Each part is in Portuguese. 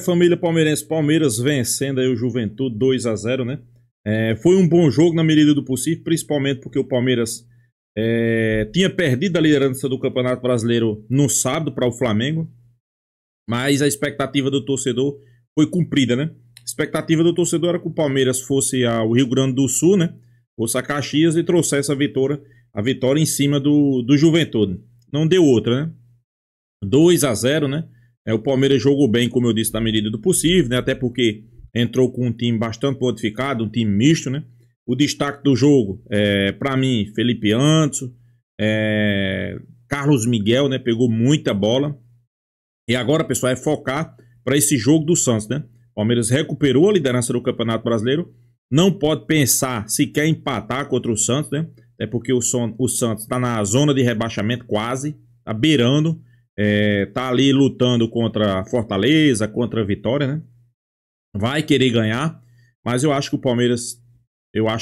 Família palmeirense, Palmeiras vencendo aí o Juventude 2-0, né? Foi um bom jogo na medida do possível, principalmente porque o Palmeiras tinha perdido a liderança do Campeonato Brasileiro no sábado para o Flamengo, mas a expectativa do torcedor foi cumprida, né? A expectativa do torcedor era que o Palmeiras fosse ao Rio Grande do Sul, né? Fosse a Caxias e trouxesse a vitória em cima do Juventude. Não deu outra, né? 2-0, né? O Palmeiras jogou bem, como eu disse, na medida do possível, né? Até porque entrou com um time bastante modificado, um time misto, né? O destaque do jogo, para mim, Felipe Anderson, Carlos Miguel, né? Pegou muita bola. E agora, pessoal, é focar para esse jogo do Santos, né? O Palmeiras recuperou a liderança do Campeonato Brasileiro. Não pode pensar se quer empatar contra o Santos, né? É porque o Santos está na zona de rebaixamento quase, está beirando. Tá ali lutando contra a Fortaleza, contra a Vitória, né? Vai querer ganhar, mas eu acho que o Palmeiras,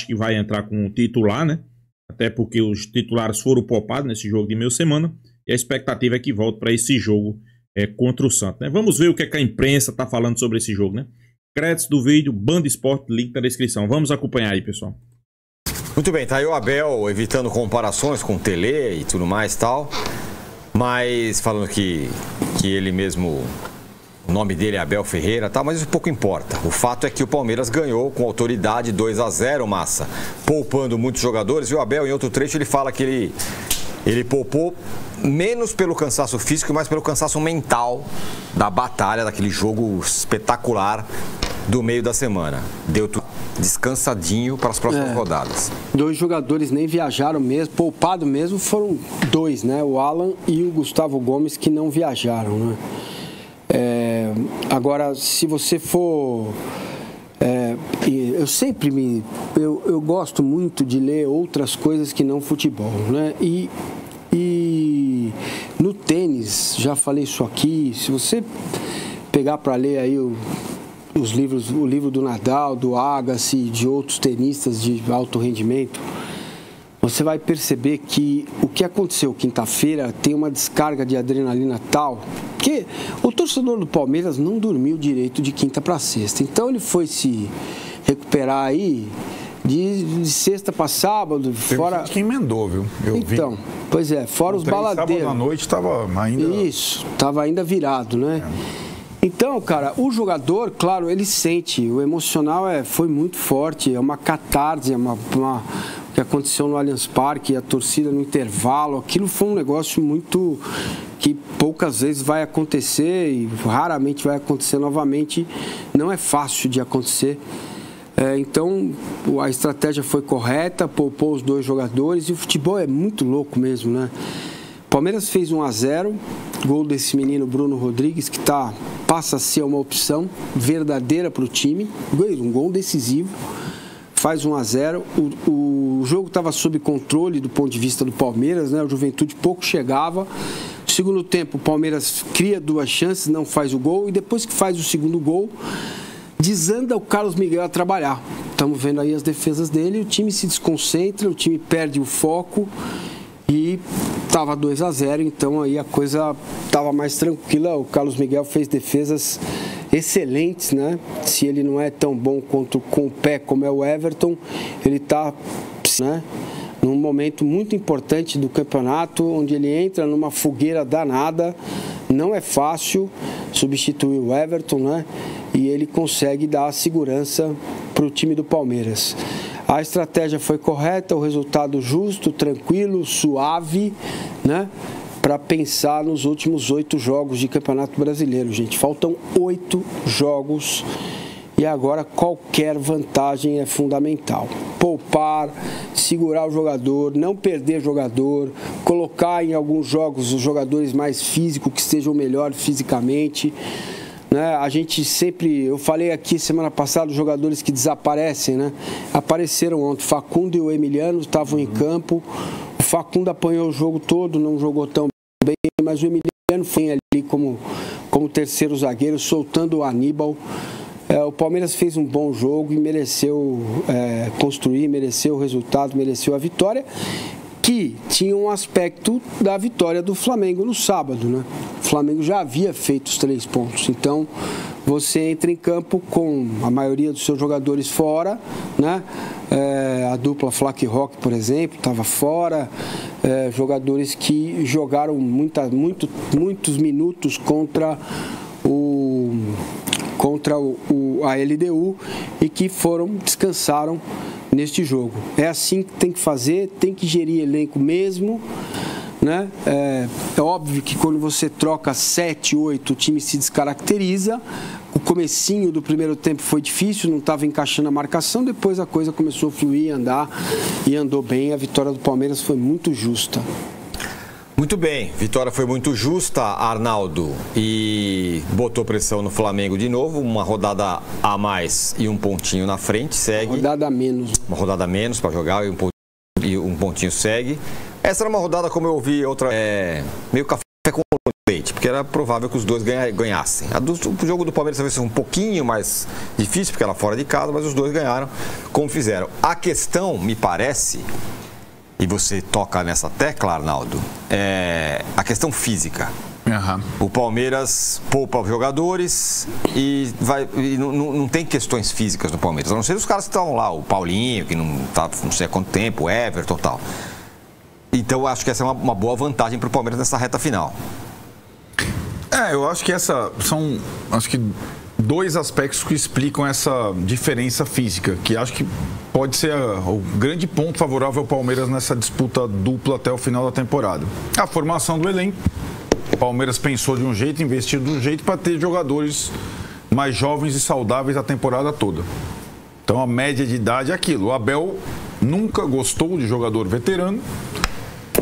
que vai entrar com um titular, né? Até porque os titulares foram poupados nesse jogo de meio semana, e a expectativa é que volte para esse jogo contra o Santos, né? Vamos ver o que a imprensa tá falando sobre esse jogo, né? Créditos do vídeo, Band Esporte, link na descrição. Vamos acompanhar aí, pessoal. Muito bem, tá aí o Abel evitando comparações com o Tele e tudo mais e tal. Mas falando que ele mesmo, o nome dele é Abel Ferreira, tá, mas isso pouco importa. O fato é que o Palmeiras ganhou com autoridade 2-0, Massa, poupando muitos jogadores. E o Abel, em outro trecho, ele fala que ele poupou menos pelo cansaço físico, mas pelo cansaço mental da batalha, daquele jogo espetacular do meio da semana. Deu tudo descansadinho para as próximas rodadas. 2 jogadores nem viajaram mesmo, poupado mesmo foram 2, né? O Alan e o Gustavo Gomes, que não viajaram, né? Agora, se você for... eu gosto muito de ler outras coisas que não futebol, né? E no tênis, já falei isso aqui, se você pegar para ler aí o livro do Nadal, do Agassi, de outros tenistas de alto rendimento, você vai perceber que o que aconteceu quinta-feira tem uma descarga de adrenalina tal que o torcedor do Palmeiras não dormiu direito de quinta para sexta. Então ele foi se recuperar aí de sexta para sábado, fora... que emendou, viu? Então, pois é, fora os baladeiros. Sábado à noite estava ainda... Isso, estava ainda virado, né? Então, cara, o jogador, claro, ele sente, o emocional foi muito forte, é uma catarse, o que aconteceu no Allianz Parque, a torcida no intervalo, aquilo foi um negócio muito que poucas vezes vai acontecer e raramente vai acontecer novamente, não é fácil de acontecer. Então, a estratégia foi correta, poupou os 2 jogadores e o futebol é muito louco mesmo, né? Palmeiras fez 1-0, gol desse menino Bruno Rodrigues, que passa a ser uma opção verdadeira para o time, um gol decisivo, faz 1-0. O jogo estava sob controle do ponto de vista do Palmeiras, né? O Juventude pouco chegava. No segundo tempo, o Palmeiras cria 2 chances, não faz o gol, e depois que faz o segundo gol, desanda o Carlos Miguel a trabalhar. Estamos vendo aí as defesas dele, o time se desconcentra, o time perde o foco, e estava 2-0, então aí a coisa estava mais tranquila. O Carlos Miguel fez defesas excelentes, né? Se ele não é tão bom quanto com o pé como é o Everton, ele está, né, num momento muito importante do campeonato, onde ele entra numa fogueira danada. Não é fácil substituir o Everton, né? E ele consegue dar segurança para o time do Palmeiras. A estratégia foi correta, o resultado justo, tranquilo, suave, né? Para pensar nos últimos 8 jogos de Campeonato Brasileiro, gente. Faltam 8 jogos e agora qualquer vantagem é fundamental. Poupar, segurar o jogador, não perder jogador, colocar em alguns jogos os jogadores mais físicos, que estejam melhor fisicamente. A gente sempre, eu falei aqui semana passada, os jogadores que desaparecem, né? Apareceram ontem. Facundo e o Emiliano estavam em campo. O Facundo apanhou o jogo todo, não jogou tão bem, mas o Emiliano foi ali como terceiro zagueiro, soltando o Aníbal. O Palmeiras fez um bom jogo e mereceu construir, mereceu o resultado, mereceu a vitória, que tinha um aspecto da vitória do Flamengo no sábado, né? O Flamengo já havia feito os 3 pontos. Então, você entra em campo com a maioria dos seus jogadores fora, né? A dupla Flaco e Roque, por exemplo, estava fora. Jogadores que jogaram muitos minutos contra a LDU e que descansaram neste jogo. É assim que tem que fazer, tem que gerir elenco mesmo, né? É óbvio que quando você troca 7, 8, o time se descaracteriza. O comecinho do primeiro tempo foi difícil, não estava encaixando a marcação, depois a coisa começou a fluir, andar e andou bem. A vitória do Palmeiras foi muito justa. Muito bem, vitória foi muito justa, Arnaldo, e botou pressão no Flamengo de novo, uma rodada a mais e um pontinho na frente, segue. Rodada a menos. Uma rodada a menos para jogar e um pontinho segue. Essa era uma rodada, como eu ouvi, outra meio café com leite, porque era provável que os dois ganhassem. O jogo do Palmeiras talvez seja um pouquinho mais difícil, porque era fora de casa, mas os dois ganharam como fizeram. A questão, me parece, e você toca nessa tecla, Arnaldo, é a questão física. O Palmeiras poupa os jogadores e não tem questões físicas no Palmeiras, a não ser os caras que estão lá, o Paulinho, que não está não sei há quanto tempo, o Everton e tal. Então eu acho que essa é uma boa vantagem para o Palmeiras nessa reta final. Eu acho que são dois aspectos que explicam essa diferença física, que acho que pode ser o grande ponto favorável ao Palmeiras nessa disputa dupla até o final da temporada. A formação do elenco. O Palmeiras pensou de um jeito, investiu de um jeito para ter jogadores mais jovens e saudáveis a temporada toda. Então a média de idade é aquilo. O Abel nunca gostou de jogador veterano,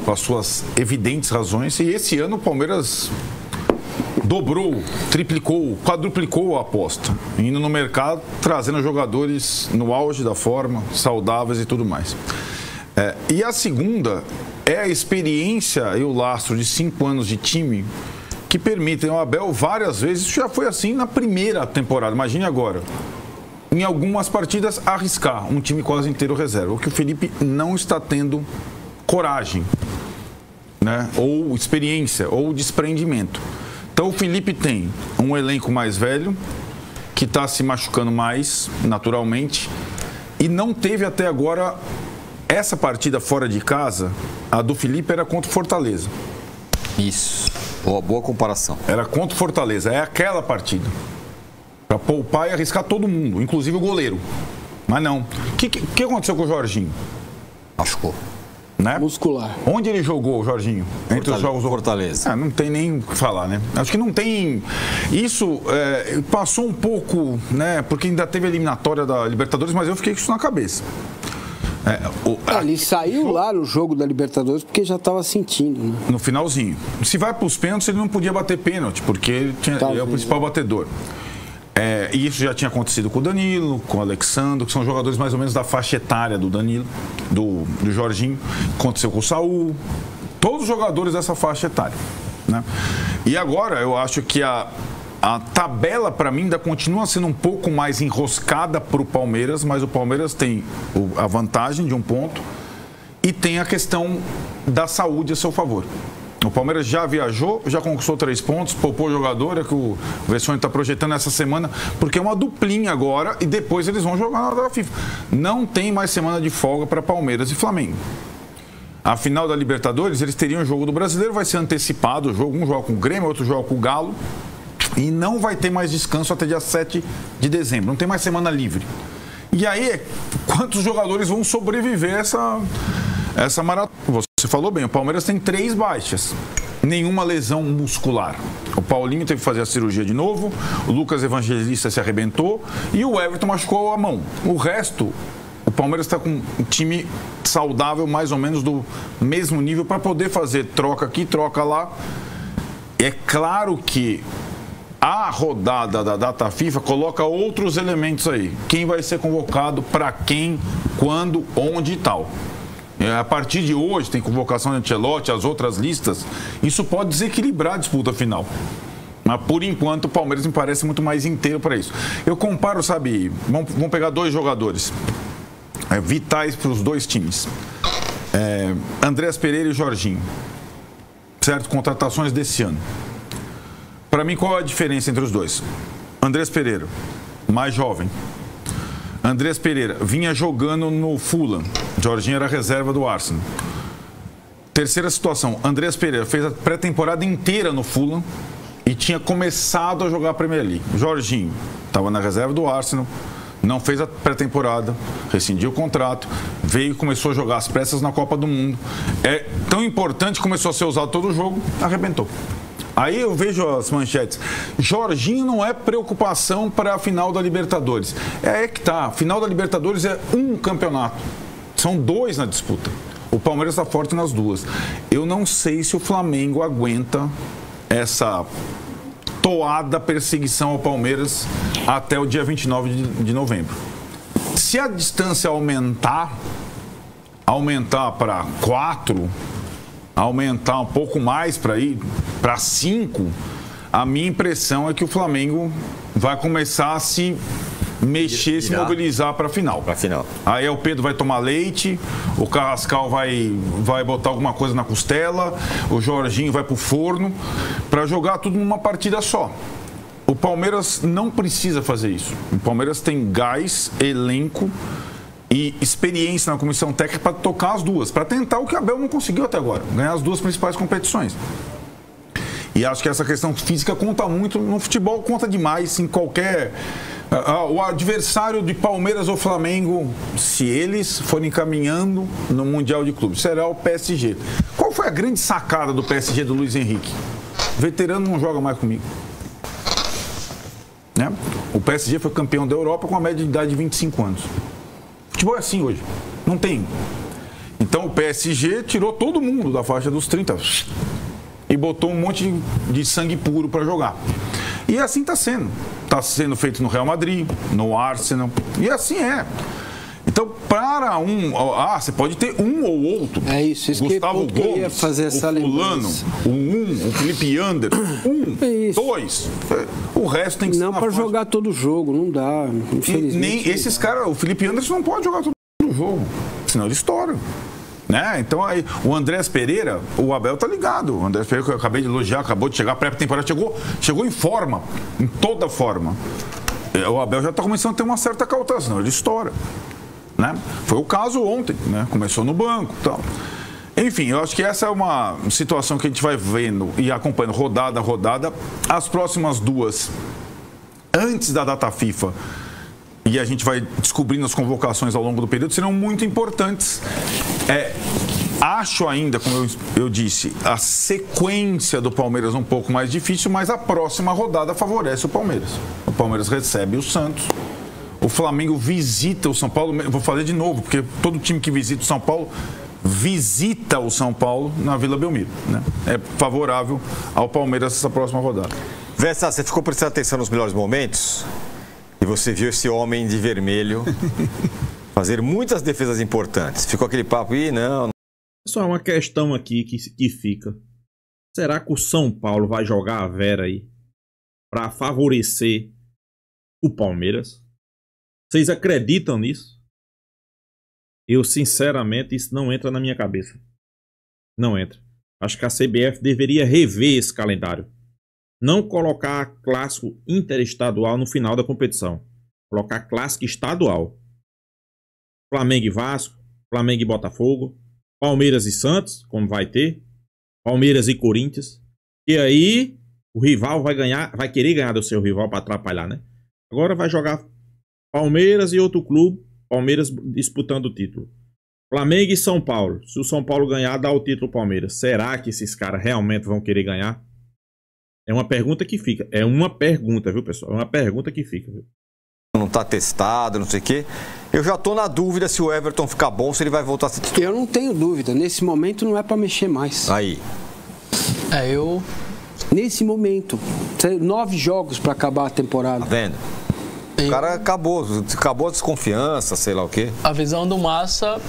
com as suas evidentes razões, e esse ano o Palmeiras dobrou, triplicou, quadruplicou a aposta, indo no mercado, trazendo jogadores no auge da forma, saudáveis e tudo mais. E a segunda é a experiência e o lastro de 5 anos de time que permitem ao Abel várias vezes, isso já foi assim na primeira temporada, imagine agora, em algumas partidas arriscar um time quase inteiro reserva, o que o Felipe não está tendo coragem, né? Ou experiência, ou desprendimento. Então o Felipe tem um elenco mais velho, que está se machucando mais, naturalmente, e não teve até agora essa partida fora de casa. A do Felipe era contra o Fortaleza. Isso, boa comparação. Era contra o Fortaleza, é aquela partida. Para poupar e arriscar todo mundo, inclusive o goleiro. Mas não. O que aconteceu com o Jorginho? Machucou. Né? Muscular. Onde ele jogou, o Jorginho? Entre os jogos do Fortaleza. Não tem nem o que falar, né? Acho que não tem. Isso passou um pouco, né? Porque ainda teve a eliminatória da Libertadores, mas eu fiquei com isso na cabeça. Ele saiu lá no jogo da Libertadores porque já estava sentindo, né? No finalzinho. Se vai para os pênaltis, ele não podia bater pênalti, porque ele é o principal batedor. E isso já tinha acontecido com o Danilo, com o Alexandre, que são jogadores mais ou menos da faixa etária do Danilo, do Jorginho. Aconteceu com o Saul, todos os jogadores dessa faixa etária, né? E agora eu acho que a tabela, para mim, ainda continua sendo um pouco mais enroscada para o Palmeiras, mas o Palmeiras tem a vantagem de um ponto e tem a questão da saúde a seu favor. O Palmeiras já viajou, já conquistou 3 pontos, poupou o jogador, é que o Vessone está projetando essa semana, porque é uma duplinha agora e depois eles vão jogar na data da FIFA. Não tem mais semana de folga para Palmeiras e Flamengo. A final da Libertadores, eles teriam o jogo do Brasileiro, vai ser antecipado o jogo, um joga com o Grêmio, outro joga com o Galo, e não vai ter mais descanso até dia 7 de dezembro, não tem mais semana livre. E aí, quantos jogadores vão sobreviver essa maratona? Você falou bem, o Palmeiras tem 3 baixas, nenhuma lesão muscular. O Paulinho teve que fazer a cirurgia de novo, o Lucas Evangelista se arrebentou e o Everton machucou a mão. O resto, o Palmeiras está com um time saudável, mais ou menos do mesmo nível, para poder fazer troca aqui, troca lá. É claro que a rodada da data FIFA coloca outros elementos aí. Quem vai ser convocado, para quem, quando, onde e tal. A partir de hoje tem convocação de Ancelotti, as outras listas. Isso pode desequilibrar a disputa final. Mas por enquanto o Palmeiras me parece muito mais inteiro para isso. Eu comparo, sabe, vamos pegar 2 jogadores vitais para os 2 times. Andrés Pereira e Jorginho. Certo? Contratações desse ano. Para mim, qual é a diferença entre os dois? Andrés Pereira, mais jovem. Andrés Pereira vinha jogando no Fulham. Jorginho era reserva do Arsenal. Terceira situação, Andrés Pereira fez a pré-temporada inteira no Fulham e tinha começado a jogar a Premier League. Jorginho estava na reserva do Arsenal, não fez a pré-temporada, rescindiu o contrato, veio e começou a jogar às pressas na Copa do Mundo. É tão importante, começou a ser usado todo o jogo, arrebentou. Aí eu vejo as manchetes. Jorginho não é preocupação para a final da Libertadores. É que tá, a final da Libertadores é um campeonato. São 2 na disputa. O Palmeiras está forte nas 2. Eu não sei se o Flamengo aguenta essa toada perseguição ao Palmeiras até o dia 29 de novembro. Se a distância aumentar para 4, aumentar um pouco mais para ir para 5, a minha impressão é que o Flamengo vai começar a se mexer, se mobilizar para a final. Aí o Pedro vai tomar leite, o Carrascal vai botar alguma coisa na costela, o Jorginho vai pro forno, para jogar tudo numa partida só. O Palmeiras não precisa fazer isso. O Palmeiras tem gás, elenco e experiência na comissão técnica para tocar as 2, para tentar o que o Abel não conseguiu até agora, ganhar as 2 principais competições. E acho que essa questão física conta muito, no futebol conta demais, em qualquer... O adversário de Palmeiras ou Flamengo, se eles forem caminhando no Mundial de Clubes, será o PSG. Qual foi a grande sacada do PSG do Luiz Henrique? Veterano não joga mais comigo. Né? O PSG foi campeão da Europa com a média de idade de 25 anos. Futebol é assim hoje, não tem. Então o PSG tirou todo mundo da faixa dos 30 e botou um monte de sangue puro para jogar. E assim está sendo. Está sendo feito no Real Madrid, no Arsenal, e assim é. Então, para você pode ter um ou outro. É isso Gustavo que eu ia fazer essa o fulano, o Felipe Anderson, 2. O resto tem que ser não para jogar todo jogo, não dá, infelizmente. Nem esses caras, o Felipe Anderson não pode jogar todo jogo, senão ele estoura. Né? Então aí, o Andrés Pereira, o Abel tá ligado. O Andrés Pereira, que eu acabei de elogiar, acabou de chegar, pré-temporada, chegou em forma, em toda forma. O Abel já tá começando a ter uma certa cautela, senão ele estoura. Né? Foi o caso ontem, né? Começou no banco e tal. Enfim, eu acho que essa é uma situação que a gente vai vendo e acompanhando rodada a rodada. As próximas 2, antes da data FIFA, e a gente vai descobrindo as convocações ao longo do período, serão muito importantes. Acho ainda, como eu disse, a sequência do Palmeiras um pouco mais difícil, mas a próxima rodada favorece o Palmeiras. O Palmeiras recebe o Santos, o Flamengo visita o São Paulo, vou fazer de novo, porque todo time que visita o São Paulo visita o São Paulo na Vila Belmiro. Né? É favorável ao Palmeiras essa próxima rodada. Vessa, você ficou prestando atenção nos melhores momentos? E você viu esse homem de vermelho fazer muitas defesas importantes. Ficou aquele papo aí, não. Só uma questão aqui que fica. Será que o São Paulo vai jogar a Vera aí para favorecer o Palmeiras? Vocês acreditam nisso? Eu, sinceramente, isso não entra na minha cabeça. Não entra. Acho que a CBF deveria rever esse calendário. Não colocar clássico interestadual no final da competição. Colocar clássico estadual. Flamengo e Vasco, Flamengo e Botafogo, Palmeiras e Santos, como vai ter, Palmeiras e Corinthians. E aí o rival vai querer ganhar do seu rival para atrapalhar, né? Agora vai jogar Palmeiras e outro clube, Palmeiras disputando o título. Flamengo e São Paulo. Se o São Paulo ganhar, dá o título ao Palmeiras. Será que esses caras realmente vão querer ganhar? É uma pergunta que fica. É uma pergunta, viu, pessoal? É uma pergunta que fica, viu? Não tá testado, não sei o quê. Eu já tô na dúvida se o Everton ficar bom, se ele vai voltar a ser titular. Eu não tenho dúvida. Nesse momento não é para mexer mais. Aí. Nesse momento. 9 jogos para acabar a temporada. Tá vendo? O cara acabou a desconfiança, sei lá o quê. A visão do Massa,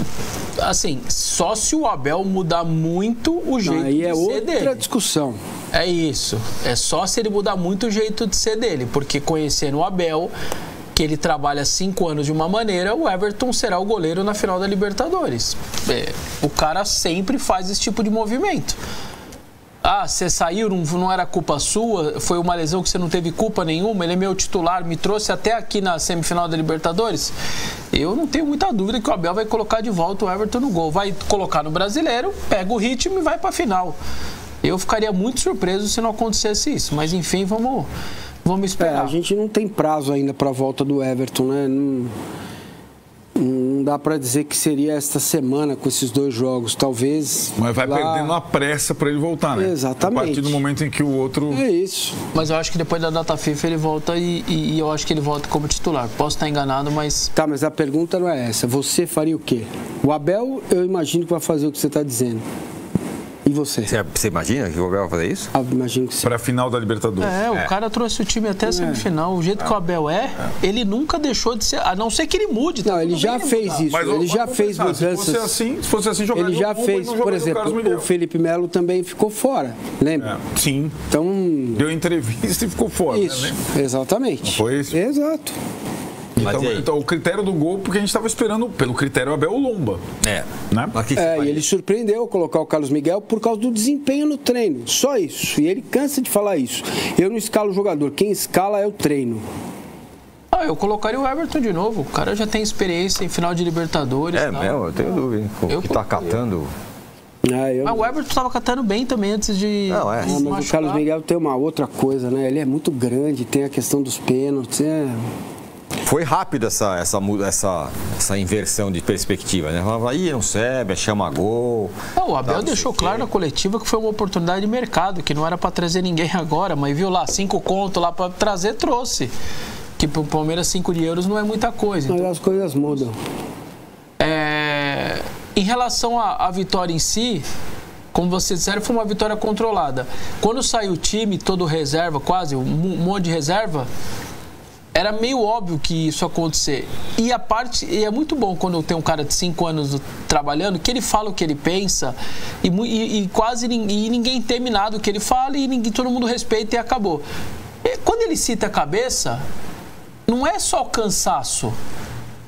assim, só se o Abel mudar muito o jeito de ser dele. Aí é outra discussão. É isso. É só se ele mudar muito o jeito de ser dele. Porque conhecendo o Abel, que ele trabalha 5 anos de uma maneira, o Everton será o goleiro na final da Libertadores. O cara sempre faz esse tipo de movimento. você saiu, não era culpa sua, foi uma lesão que você não teve culpa nenhuma, ele é meu titular, me trouxe até aqui na semifinal da Libertadores. Eu não tenho muita dúvida que o Abel vai colocar de volta o Everton no gol. Vai colocar no Brasileiro, pega o ritmo e vai pra final. Eu ficaria muito surpreso se não acontecesse isso, mas enfim, vamos esperar. A gente não tem prazo ainda para a volta do Everton, né? Não dá para dizer que seria esta semana com esses 2 jogos, talvez. Mas vai perdendo a pressa para ele voltar, né? Exatamente. A partir do momento em que o outro... É isso. Mas eu acho que depois da data FIFA ele volta e eu acho que ele volta como titular. Posso estar enganado, mas... Tá, mas a pergunta não é essa. Você faria o quê? O Abel, eu imagino que vai fazer o que você está dizendo. E você? Você imagina que o Abel vai fazer isso? Imagino que sim. Para a final da Libertadores. O cara trouxe o time até a semifinal. O jeito que o Abel ele nunca deixou de ser, a não ser que ele mude. Não, ele já fez isso. Mas ele já fez mudanças. Se fosse assim, jogaria ele já fez, por exemplo, o Felipe Melo também ficou fora, lembra? Sim. Então... Deu entrevista e ficou fora. Isso, né? Exatamente. Não foi isso? Exato. Então, o critério do gol, porque a gente estava esperando, pelo critério Abel, o Lomba. Né? E ele surpreendeu colocar o Carlos Miguel por causa do desempenho no treino. Só isso. E ele cansa de falar isso. Eu não escalo o jogador. Quem escala é o treino. Eu colocaria o Everton de novo. O cara já tem experiência em final de Libertadores. Eu tenho dúvida. Que tá catando... Mas o Everton estava catando bem também antes de... Mas o Carlos Miguel tem uma outra coisa, né? Ele é muito grande, tem a questão dos pênaltis, Foi rápido essa inversão de perspectiva, né? Falava, não serve, chama gol. O Abel deixou claro na coletiva que foi uma oportunidade de mercado, que não era para trazer ninguém agora, mas viu lá, 5 contos lá para trazer, trouxe. Que pro Palmeiras 5 euros não é muita coisa. Mas as coisas mudam. Em relação à vitória em si, como vocês disseram, foi uma vitória controlada. Quando saiu o time, todo reserva, quase, um monte de reserva, era meio óbvio que isso ia acontecer. E é muito bom quando tem um cara de 5 anos trabalhando, que ele fala o que ele pensa e quase ninguém teme nada do que ele fala e todo mundo respeita e acabou. E quando ele cita a cabeça, não é só o cansaço,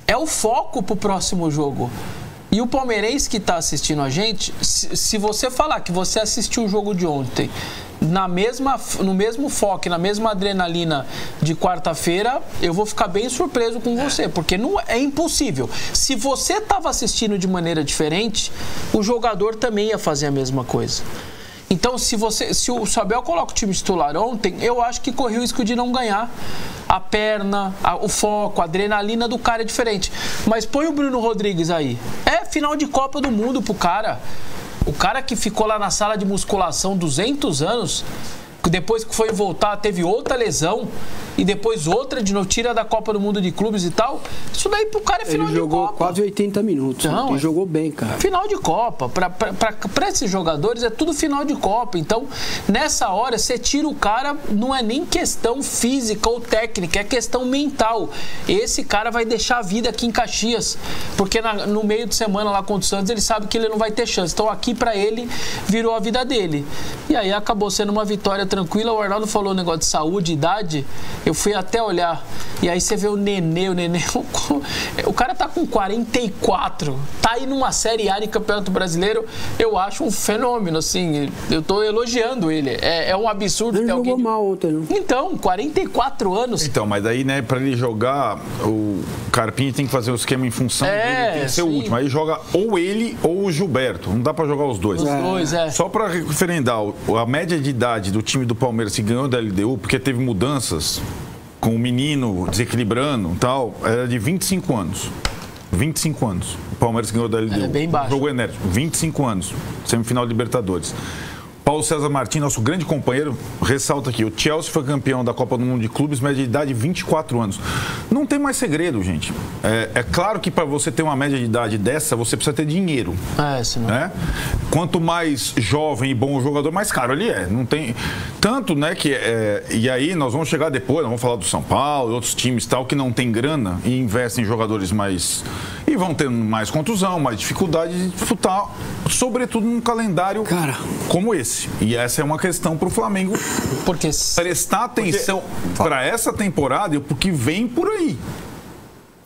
é o foco pro próximo jogo. E o palmeirense que está assistindo a gente, se você falar que você assistiu o jogo de ontem no mesmo foco, na mesma adrenalina de quarta-feira, eu vou ficar bem surpreso com você, porque não é impossível. Se você estava assistindo de maneira diferente, o jogador também ia fazer a mesma coisa. Então, se o Abel coloca o time titular ontem, eu acho que correu o risco de não ganhar. A perna, o foco, a adrenalina do cara é diferente. Mas põe o Bruno Rodrigues aí. É final de Copa do Mundo pro cara. O cara que ficou lá na sala de musculação 200 anos, depois que foi voltar, teve outra lesão, e depois outra de novo, tira da Copa do Mundo de Clubes e tal. Isso daí pro cara é final de Copa. Ele jogou quase 80 minutos. Não, ele jogou bem, cara. Final de Copa. Pra esses jogadores é tudo final de Copa. Então, nessa hora, você tira o cara, não é nem questão física ou técnica, é questão mental. Esse cara vai deixar a vida aqui em Caxias, porque no meio de semana lá contra o Santos, ele sabe que ele não vai ter chance. Então, aqui pra ele, virou a vida dele. E aí acabou sendo uma vitória tranquila. O Arnaldo falou um negócio de saúde, idade. Eu fui até olhar, e aí você vê o Nenê, o cara tá com 44, tá aí numa Série A de Campeonato Brasileiro, eu acho um fenômeno, assim, eu tô elogiando ele, é um absurdo. Ele jogou mal ontem, não? Então, 44 anos. Então, mas daí, né, pra ele jogar, o Carpini tem que fazer o esquema em função dele, tem que ser o último, aí joga ou ele ou o Gilberto, não dá pra jogar os dois. Só pra referendar, a média de idade do time do Palmeiras que ganhou da LDU, porque teve mudanças, com o menino desequilibrando e tal, era de 25 anos. 25 anos. O Palmeiras ganhou da LDU. É bem baixo. Jogo enérgico. 25 anos. Semifinal de Libertadores. Paulo César Martins, nosso grande companheiro, ressalta aqui, o Chelsea foi campeão da Copa do Mundo de Clubes, média de idade 24 anos. Não tem mais segredo, gente. É claro que para você ter uma média de idade dessa, você precisa ter dinheiro. Senão... né? Quanto mais jovem e bom o jogador, mais caro ele é. Não tem... Tanto, né, que... E aí nós vamos chegar depois, nós vamos falar do São Paulo, outros times tal, que não tem grana e investem em jogadores mais... E vão tendo mais contusão, mais dificuldade de disputar, sobretudo num calendário como esse. E essa é uma questão para o Flamengo prestar atenção para essa temporada e porque vem por aí.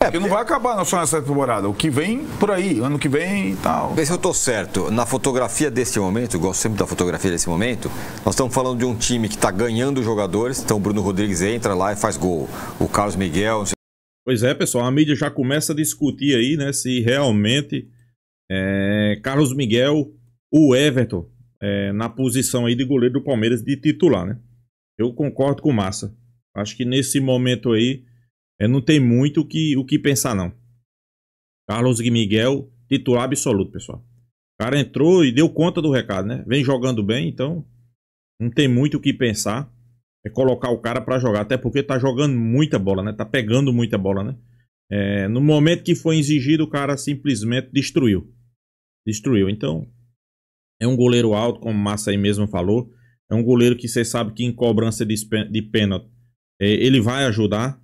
Porque não vai acabar só nessa temporada. O que vem por aí, ano que vem e tal. Vê se eu tô certo. Na fotografia desse momento, eu gosto sempre da fotografia desse momento, nós estamos falando de um time que está ganhando jogadores. Então o Bruno Rodrigues entra lá e faz gol. O Carlos Miguel... Pois é, pessoal, a mídia já começa a discutir aí, né, se realmente Carlos Miguel, o Everton, na posição aí de goleiro do Palmeiras de titular, né? Eu concordo com o Massa. Acho que nesse momento aí não tem muito o que pensar, não. Carlos Miguel, titular absoluto, pessoal. O cara entrou e deu conta do recado, né? Vem jogando bem, então não tem muito o que pensar. É colocar o cara pra jogar, até porque tá jogando muita bola, né? Tá pegando muita bola, né? No momento que foi exigido, o cara simplesmente destruiu. Então, é um goleiro alto, como o Massa aí mesmo falou. É um goleiro que você sabe que em cobrança de pênalti ele vai ajudar.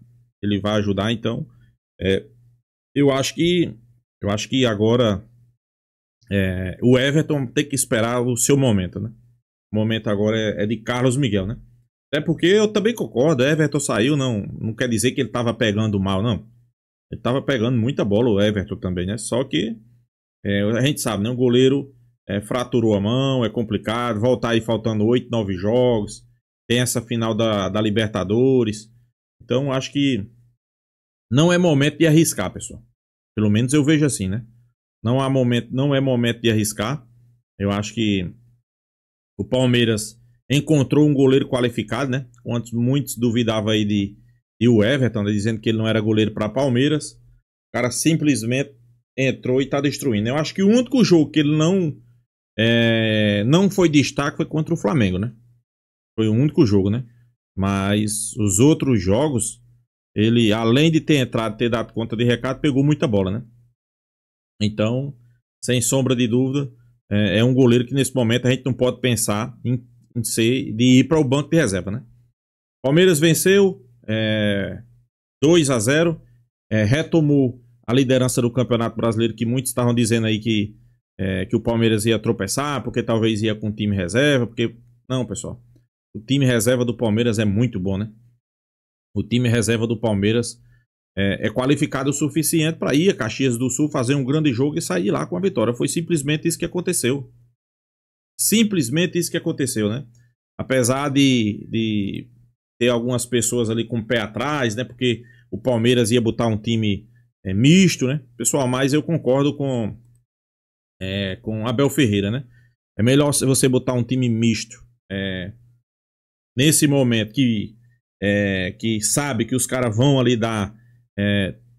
Então eu acho que agora o Everton tem que esperar o seu momento, né? O momento agora é de Carlos Miguel, né? Até porque eu também concordo, Everton saiu, não quer dizer que ele estava pegando mal, não. Ele estava pegando muita bola, o Everton também, né? Só que a gente sabe, né? O goleiro fraturou a mão, é complicado, voltar aí faltando 8, 9 jogos, tem essa final da Libertadores. Então acho que não é momento de arriscar, pessoal. Pelo menos eu vejo assim, né? Não é momento de arriscar. Eu acho que o Palmeiras encontrou um goleiro qualificado, né? Antes muitos duvidavam aí de o Everton, né? Dizendo que ele não era goleiro para Palmeiras. O cara simplesmente entrou e tá destruindo. Eu acho que o único jogo que ele não foi destaque foi contra o Flamengo, né? Foi o único jogo, né? Mas os outros jogos, ele, além de ter entrado, ter dado conta de recado, pegou muita bola, né? Então, sem sombra de dúvida, é um goleiro que nesse momento a gente não pode pensar de ir para o banco de reserva, né? Palmeiras venceu 2-0, retomou a liderança do Campeonato Brasileiro, que muitos estavam dizendo aí que o Palmeiras ia tropeçar, porque talvez ia com time reserva, porque... Não, pessoal. O time reserva do Palmeiras é muito bom, né? O time reserva do Palmeiras é qualificado o suficiente para ir a Caxias do Sul, fazer um grande jogo e sair lá com a vitória. Foi simplesmente isso que aconteceu. Simplesmente isso que aconteceu, né? Apesar de ter algumas pessoas ali com o pé atrás, né? Porque o Palmeiras ia botar um time misto, né? Pessoal, mas eu concordo com Abel Ferreira, né? É melhor você botar um time misto nesse momento que sabe que os caras vão ali dar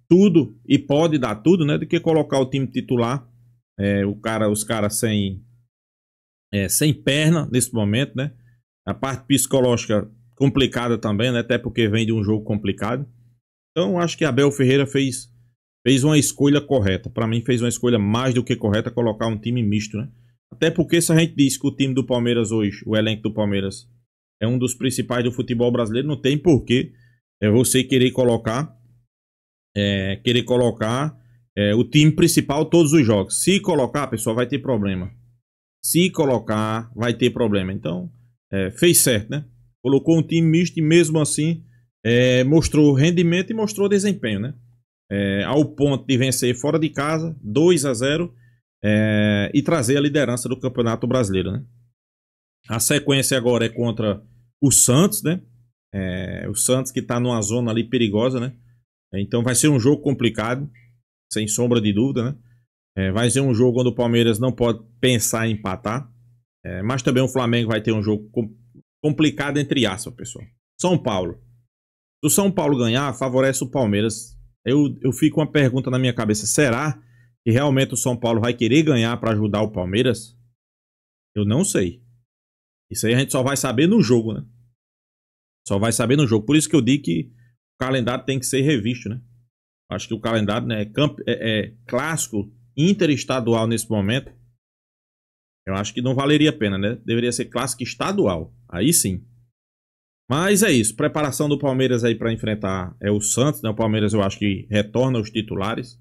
tudo e pode dar tudo, né? Do que colocar o time titular, os caras sem perna nesse momento, né? A parte psicológica complicada também, né? Até porque vem de um jogo complicado. Então acho que Abel Ferreira fez uma escolha correta. Para mim fez uma escolha mais do que correta, colocar um time misto, né? Até porque se a gente diz que o time do Palmeiras hoje, o elenco do Palmeiras é um dos principais do futebol brasileiro, não tem porquê você querer colocar o time principal todos os jogos. Se colocar, pessoal, vai ter problema. Então, fez certo, né? Colocou um time misto e mesmo assim mostrou rendimento e mostrou desempenho, né? Ao ponto de vencer fora de casa, 2-0, e trazer a liderança do Campeonato Brasileiro, né? A sequência agora é contra o Santos, né? O Santos que está numa zona ali perigosa, né? Então vai ser um jogo complicado, sem sombra de dúvida, né? Vai ser um jogo onde o Palmeiras não pode pensar em empatar, mas também o Flamengo vai ter um jogo complicado entre aspas, pessoal. São Paulo. Se o São Paulo ganhar, favorece o Palmeiras. Eu fico com uma pergunta na minha cabeça. Será que realmente o São Paulo vai querer ganhar para ajudar o Palmeiras? Eu não sei. Isso aí a gente só vai saber no jogo, né? Só vai saber no jogo. Por isso que eu digo que o calendário tem que ser revisto, né? Acho que o calendário, né, clássico interestadual nesse momento. Eu acho que não valeria a pena, né? Deveria ser clássico estadual. Aí sim. Mas é isso. Preparação do Palmeiras aí para enfrentar o Santos, né? O Palmeiras eu acho que retorna os titulares.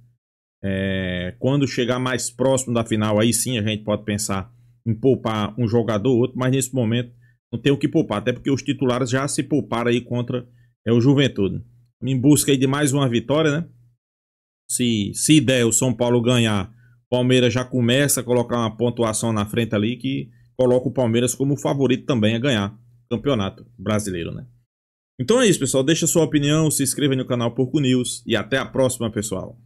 Quando chegar mais próximo da final, aí sim a gente pode pensar em poupar um jogador ou outro, mas nesse momento não tem o que poupar, até porque os titulares já se pouparam aí contra o Juventude. Em busca aí de mais uma vitória, né? se der o São Paulo ganhar, o Palmeiras já começa a colocar uma pontuação na frente ali que coloca o Palmeiras como favorito também a ganhar o campeonato brasileiro, né? Então é isso, pessoal. Deixa sua opinião, se inscreva no canal Porco News e até a próxima, pessoal.